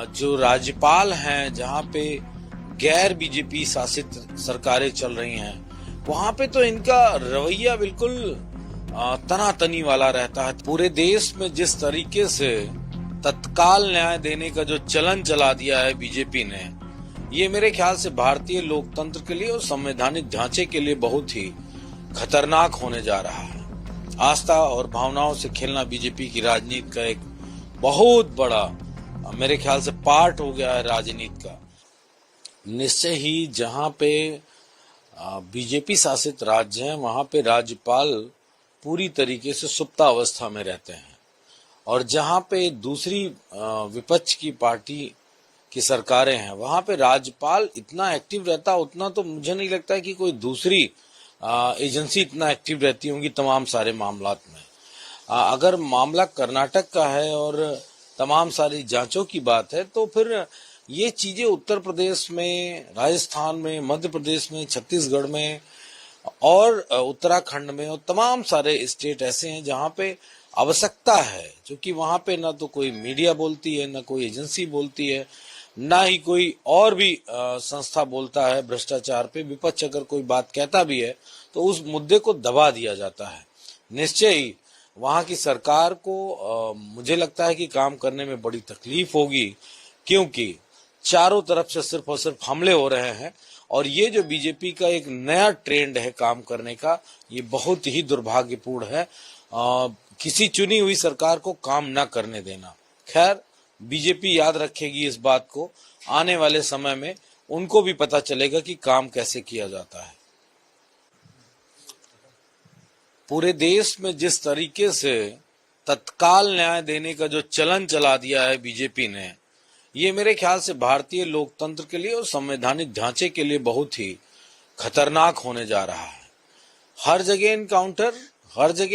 जो राज्यपाल हैं, जहाँ पे गैर बीजेपी शासित सरकारें चल रही हैं, वहाँ पे तो इनका रवैया बिल्कुल तनातनी वाला रहता है। पूरे देश में जिस तरीके से तत्काल न्याय देने का जो चलन चला दिया है बीजेपी ने, ये मेरे ख्याल से भारतीय लोकतंत्र के लिए और संवैधानिक ढांचे के लिए बहुत ही खतरनाक होने जा रहा है। आस्था और भावनाओं से खेलना बीजेपी की राजनीति का एक बहुत बड़ा मेरे ख्याल से पार्ट हो गया है राजनीति का। निश्चय ही जहां पे बीजेपी शासित राज्य हैं, वहां पे राज्यपाल पूरी तरीके से सुप्तावस्था में रहते हैं, और जहां पे दूसरी विपक्ष की पार्टी की सरकारें हैं, वहां पे राज्यपाल इतना एक्टिव रहता, उतना तो मुझे नहीं लगता है कि कोई दूसरी एजेंसी इतना एक्टिव रहती होंगी तमाम सारे मामलात में। अगर मामला कर्नाटक का है और तमाम सारी जांचों की बात है, तो फिर ये चीजें उत्तर प्रदेश में, राजस्थान में, मध्य प्रदेश में, छत्तीसगढ़ में और उत्तराखंड में और तमाम सारे स्टेट ऐसे हैं जहां पे आवश्यकता है, क्योंकि वहां पे ना तो कोई मीडिया बोलती है, ना कोई एजेंसी बोलती है, ना ही कोई और भी संस्था बोलता है भ्रष्टाचार पे। विपक्ष अगर कोई बात कहता भी है तो उस मुद्दे को दबा दिया जाता है। निश्चय ही वहां की सरकार को मुझे लगता है कि काम करने में बड़ी तकलीफ होगी, क्योंकि चारों तरफ से सिर्फ और सिर्फ हमले हो रहे हैं, और ये जो बीजेपी का एक नया ट्रेंड है काम करने का, ये बहुत ही दुर्भाग्यपूर्ण है। किसी चुनी हुई सरकार को काम न करने देना। खैर, बीजेपी याद रखेगी इस बात को, आने वाले समय में उनको भी पता चलेगा कि काम कैसे किया जाता है। पूरे देश में जिस तरीके से तत्काल न्याय देने का जो चलन चला दिया है बीजेपी ने, ये मेरे ख्याल से भारतीय लोकतंत्र के लिए और संवैधानिक ढांचे के लिए बहुत ही खतरनाक होने जा रहा है। हर जगह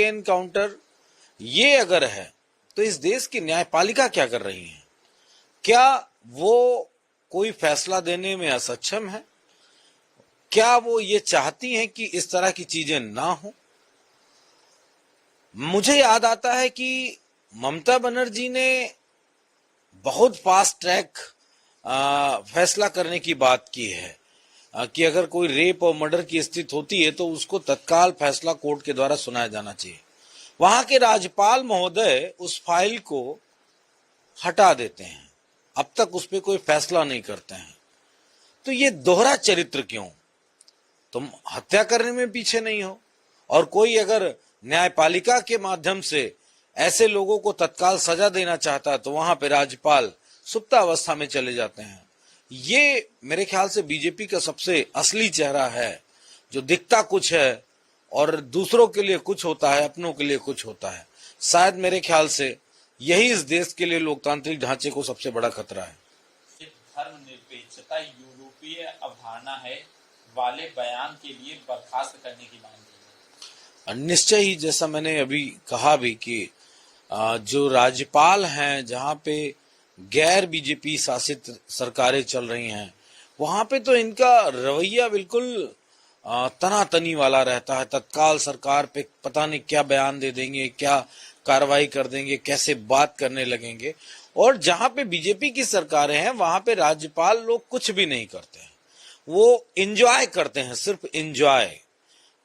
इनकाउंटर, ये अगर है तो इस देश की न्यायपालिका क्या कर रही है? क्या वो कोई फैसला देने में असक्षम है? क्या वो ये चाहती हैं कि इस तरह की चीजें ना हो? मुझे याद आता है कि ममता बनर्जी ने बहुत फास्ट ट्रैक फैसला करने की बात की है कि अगर कोई रेप और मर्डर की स्थिति होती है तो उसको तत्काल फैसला कोर्ट के द्वारा सुनाया जाना चाहिए। वहां के राज्यपाल महोदय उस फाइल को हटा देते हैं, अब तक उस पर कोई फैसला नहीं करते हैं। तो ये दोहरा चरित्र क्यों? तुम हत्या करने में पीछे नहीं हो, और कोई अगर न्यायपालिका के माध्यम से ऐसे लोगों को तत्काल सजा देना चाहता है तो वहां पे राज्यपाल सुप्तावस्था में चले जाते हैं। ये मेरे ख्याल से बीजेपी का सबसे असली चेहरा है, जो दिखता कुछ है और दूसरों के लिए कुछ होता है, अपनों के लिए कुछ होता है। शायद मेरे ख्याल से यही इस देश के लिए लोकतांत्रिक ढांचे को सबसे बड़ा खतरा है। धर्मनिरपेक्षता यूरोपीय अवधारणा है वाले बयान के लिए बर्खास्त करने की मांग की है। निश्चय ही, जैसा मैंने अभी कहा भी कि जो राज्यपाल हैं, जहाँ पे गैर बीजेपी शासित सरकारें चल रही हैं, वहां पे तो इनका रवैया बिल्कुल तनातनी वाला रहता है। तत्काल सरकार पे पता नहीं क्या बयान दे देंगे, क्या कार्रवाई कर देंगे, कैसे बात करने लगेंगे। और जहां पे बीजेपी की सरकारें हैं, वहां पे राज्यपाल लोग कुछ भी नहीं करते हैं, वो एंजॉय करते हैं, सिर्फ एंजॉय।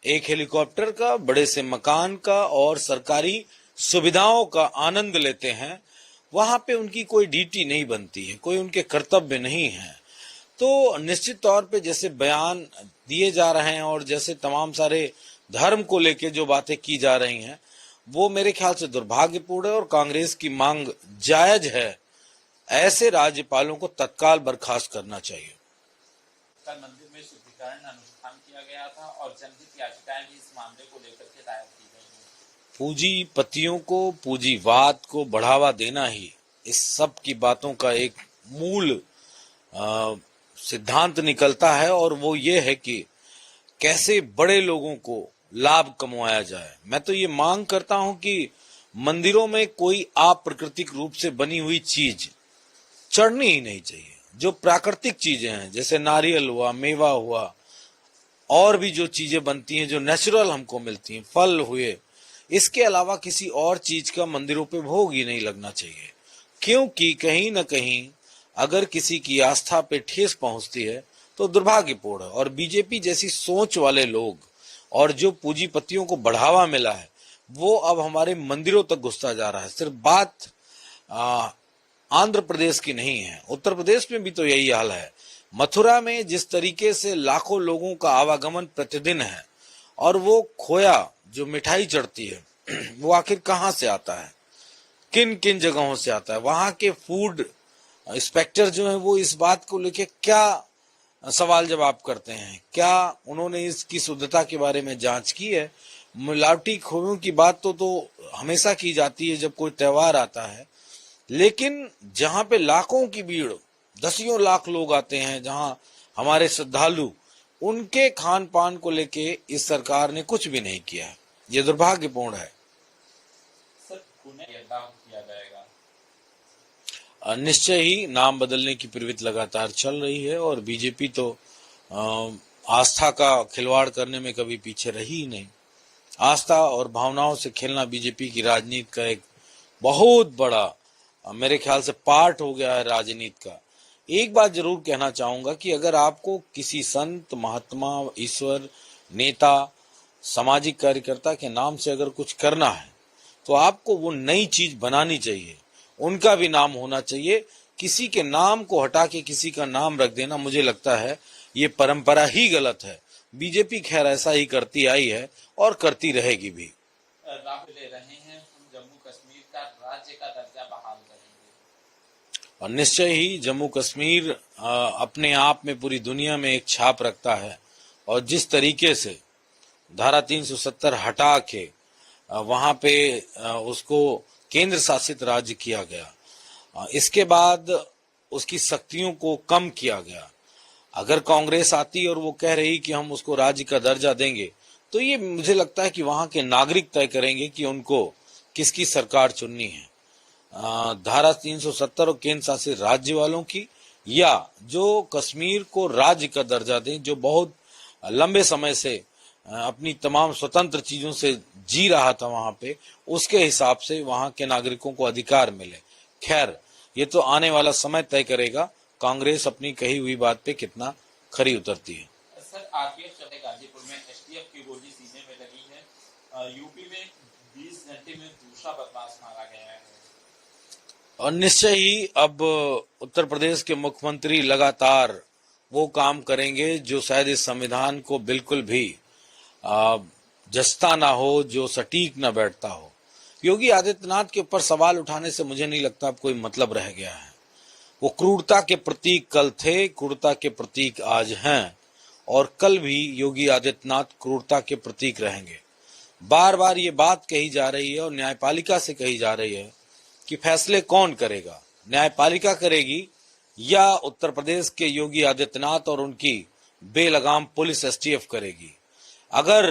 एक हेलीकॉप्टर का, बड़े से मकान का और सरकारी सुविधाओं का आनंद लेते हैं। वहां पे उनकी कोई ड्यूटी नहीं बनती है, कोई उनके कर्तव्य नहीं है। तो निश्चित तौर पे जैसे बयान दिए जा रहे हैं और जैसे तमाम सारे धर्म को लेके जो बातें की जा रही हैं, वो मेरे ख्याल से दुर्भाग्यपूर्ण है, और कांग्रेस की मांग जायज है। ऐसे राज्यपालों को तत्काल बर्खास्त करना चाहिए। कल मंदिर में शुद्धिकरण अनुष्ठान किया गया था और जनहित याचिकाएं भी इस मामले को लेकर के दायर की गई हैं। पूंजीपतियों को, पूंजीवाद को बढ़ावा देना ही इस सब की बातों का एक मूल सिद्धांत निकलता है, और वो ये है कि कैसे बड़े लोगों को लाभ कमाया जाए। मैं तो ये मांग करता हूं कि मंदिरों में कोई अप्राकृतिक रूप से बनी हुई चीज चढ़नी ही नहीं चाहिए। जो प्राकृतिक चीजें हैं, जैसे नारियल हुआ, मेवा हुआ, और भी जो चीजें बनती हैं जो नेचुरल हमको मिलती हैं, फल हुए, इसके अलावा किसी और चीज का मंदिरों पे भोग ही नहीं लगना चाहिए। क्योंकि कहीं न कहीं अगर किसी की आस्था पे ठेस पहुंचती है तो दुर्भाग्यपूर्ण है। और बीजेपी जैसी सोच वाले लोग और जो पूंजीपतियों को बढ़ावा मिला है वो अब हमारे मंदिरों तक घुसता जा रहा है। सिर्फ बात आंध्र प्रदेश की नहीं है, उत्तर प्रदेश में भी तो यही हाल है। मथुरा में जिस तरीके से लाखों लोगों का आवागमन प्रतिदिन है और वो खोया जो मिठाई चढ़ती है वो आखिर कहां से आता है, किन किन जगहों से आता है, वहां के फूड इंस्पेक्टर जो है वो इस बात को लेके क्या सवाल जवाब करते हैं, क्या उन्होंने इसकी शुद्धता के बारे में जांच की है। मिलावटी खोयों की बात तो हमेशा की जाती है जब कोई त्योहार आता है, लेकिन जहां पे लाखों की भीड़, दसियों लाख लोग आते हैं, जहां हमारे श्रद्धालु, उनके खान पान को लेके इस सरकार ने कुछ भी नहीं किया है। ये दुर्भाग्यपूर्ण है। सर, पुणे किया जाएगा? निश्चय ही नाम बदलने की प्रवृत्ति लगातार चल रही है और बीजेपी तो आस्था का खिलवाड़ करने में कभी पीछे रही ही नहीं। आस्था और भावनाओं से खेलना बीजेपी की राजनीति का एक बहुत बड़ा मेरे ख्याल से पार्ट हो गया है राजनीति का। एक बात जरूर कहना चाहूंगा कि अगर आपको किसी संत, महात्मा, ईश्वर, नेता, सामाजिक कार्यकर्ता के नाम से अगर कुछ करना है तो आपको वो नई चीज बनानी चाहिए, उनका भी नाम होना चाहिए। किसी के नाम को हटा के किसी का नाम रख देना, मुझे लगता है ये परंपरा ही गलत है। बीजेपी खैर ऐसा ही करती आई है और करती रहेगी भी। राहुल ले रहे हैं हम जम्मू कश्मीर का राज्य का दर्जा बहाल करेंगे। और निश्चय ही जम्मू कश्मीर अपने आप में पूरी दुनिया में एक छाप रखता है और जिस तरीके से धारा 370 हटा के वहां पे उसको केंद्र शासित राज्य किया गया, इसके बाद उसकी शक्तियों को कम किया गया। अगर कांग्रेस आती और वो कह रही कि हम उसको राज्य का दर्जा देंगे तो ये मुझे लगता है कि वहां के नागरिक तय करेंगे कि उनको किसकी सरकार चुननी है, धारा 370 और केंद्र शासित राज्य वालों की, या जो कश्मीर को राज्य का दर्जा दें, जो बहुत लंबे समय से अपनी तमाम स्वतंत्र चीजों से जी रहा था वहां पे, उसके हिसाब से वहां के नागरिकों को अधिकार मिले। खैर ये तो आने वाला समय तय करेगा कांग्रेस अपनी कही हुई बात पे कितना खरी उतरती है। सर, आरपीएफ चौथे गाजीपुर में एसटीएफ की गोली सीने में लगी है। यूपी में 20 घंटे में दूसरा बदमाश मारा गया है। और निश्चय ही अब उत्तर प्रदेश के मुख्यमंत्री लगातार वो काम करेंगे जो शायद इस संविधान को बिल्कुल भी जचता ना हो, जो सटीक ना बैठता हो। योगी आदित्यनाथ के ऊपर सवाल उठाने से मुझे नहीं लगता अब कोई मतलब रह गया है। वो क्रूरता के प्रतीक कल थे, क्रूरता के प्रतीक आज हैं और कल भी योगी आदित्यनाथ क्रूरता के प्रतीक रहेंगे। बार बार ये बात कही जा रही है और न्यायपालिका से कही जा रही है कि फैसले कौन करेगा, न्यायपालिका करेगी या उत्तर प्रदेश के योगी आदित्यनाथ और उनकी बेलगाम पुलिस एसटीएफ करेगी। अगर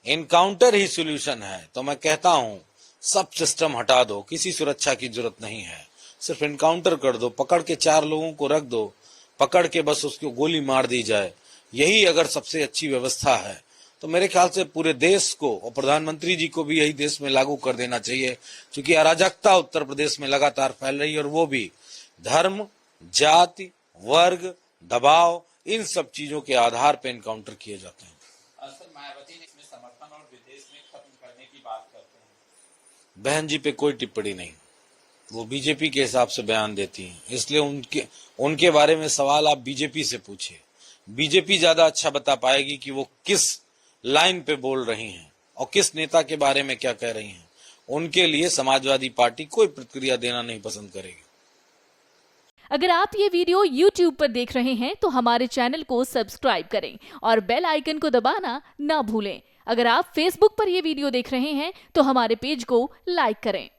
एनकाउंटर ही सॉल्यूशन है तो मैं कहता हूं सब सिस्टम हटा दो, किसी सुरक्षा की जरूरत नहीं है, सिर्फ एनकाउंटर कर दो, पकड़ के 4 लोगों को रख दो, पकड़ के बस उसको गोली मार दी जाए। यही अगर सबसे अच्छी व्यवस्था है तो मेरे ख्याल से पूरे देश को और प्रधानमंत्री जी को भी यही देश में लागू कर देना चाहिए, क्योंकि अराजकता उत्तर प्रदेश में लगातार फैल रही है और वो भी धर्म, जाति, वर्ग, दबाव, इन सब चीजों के आधार पर एनकाउंटर किए जाते हैं। सर, मायावती ने इसमें समर्थन और विदेश में खत्म करने की बात करते हैं। बहन जी पे कोई टिप्पणी नहीं, वो बीजेपी के हिसाब से बयान देती हैं, इसलिए उनके बारे में सवाल आप बीजेपी से पूछिए। बीजेपी ज्यादा अच्छा बता पाएगी कि वो किस लाइन पे बोल रही हैं और किस नेता के बारे में क्या कह रही हैं। उनके लिए समाजवादी पार्टी कोई प्रतिक्रिया देना नहीं पसंद करेगी। अगर आप ये वीडियो YouTube पर देख रहे हैं तो हमारे चैनल को सब्सक्राइब करें और बेल आइकन को दबाना ना भूलें। अगर आप Facebook पर ये वीडियो देख रहे हैं तो हमारे पेज को लाइक करें।